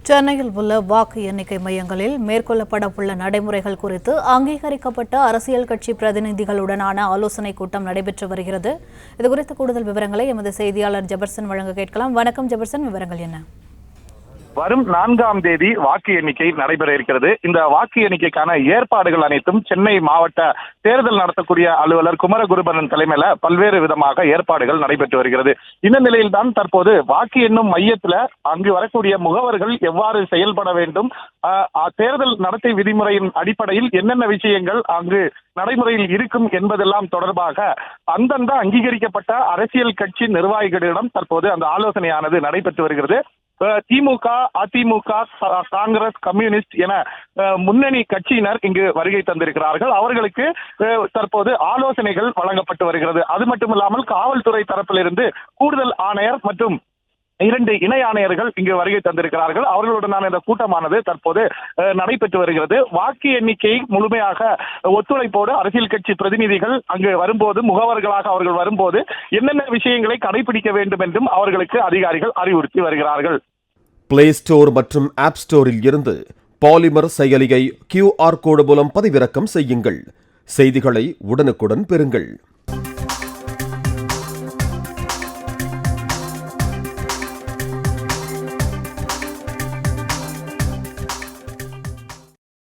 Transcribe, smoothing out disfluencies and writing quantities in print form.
சென்னையில் உள்ள வாக்கு எண்ணிக்கை மையங்களில் மேற்கொள்ளப்பட உள்ள நடைமுறைகள் குறித்து அங்கீகரிக்கப்பட்ட அரசியல் கட்சி பிரதிநிதிகளுடனான ஆலோசனைக் கூட்டம் நடைபெற்று வருகிறது. இதுகுறித்த கூடுதல் விவரங்களை எமது செய்தியாளர் ஜெபர்சன் வழங்க கேட்கலாம். வணக்கம் ஜெபர்சன், விவரங்கள் என்ன? வரும் 4ஆம் தேதி வாக்கு எண்ணிக்கை நடைபெற இருக்கிறது. இந்த வாக்கு எண்ணிக்கைக்கான ஏற்பாடுகள் அனைத்தும் சென்னை மாவட்ட தேர்தல் நடத்தக்கூடிய அலுவலர் குமரகுருபரன் தலைமையில பல்வேறு விதமாக ஏற்பாடுகள் நடைபெற்று வருகிறது. இந்த நிலையில்தான் தற்போது வாக்கு எண்ணும் மையத்துல அங்கு வரக்கூடிய முகவர்கள் எவ்வாறு செயல்பட வேண்டும், தேர்தல் நடத்தை விதிமுறையின் அடிப்படையில் என்னென்ன விஷயங்கள் அங்கு நடைமுறையில் இருக்கும் என்பதெல்லாம் தொடர்பாக அந்தந்த அங்கீகரிக்கப்பட்ட அரசியல் கட்சி நிர்வாகிகளிடம் தற்போது அந்த ஆலோசனையானது நடைபெற்று வருகிறது. திமுக, அதிமுக, காங்கிரஸ், கம்யூனிஸ்ட் என முன்னணி கட்சியினர் இங்கு வருகை தந்திருக்கிறார்கள். அவர்களுக்கு தற்போது ஆலோசனைகள் வழங்கப்பட்டு வருகிறது. அது மட்டுமில்லாமல் காவல்துறை தரப்பிலிருந்து கூடுதல் ஆணையர் மற்றும் 2 இணை ஆணையர்கள் இங்கு வருகை தந்திருக்கிறார்கள். அவர்களுடனான இந்த கூட்டமானது தற்போது நடைபெற்று வருகிறது. வாக்கு எண்ணிக்கை முழுமையாக ஒத்துழைப்போடு அரசியல் கட்சி பிரதிநிதிகள் அங்கு வரும்போது, முகவர்களாக அவர்கள் வரும்போது என்னென்ன விஷயங்களை கடைபிடிக்க வேண்டும் என்றும் அவர்களுக்கு அதிகாரிகள் அறிவுறுத்தி வருகிறார்கள். பிளே ஸ்டோர் மற்றும் ஆப் ஸ்டோரில் இருந்து பாலிமர் செயலியை QR கோடு மூலம் பதிவிறக்கம் செய்யுங்கள். செய்திகளை உடனுக்குடன் பெறுங்கள்.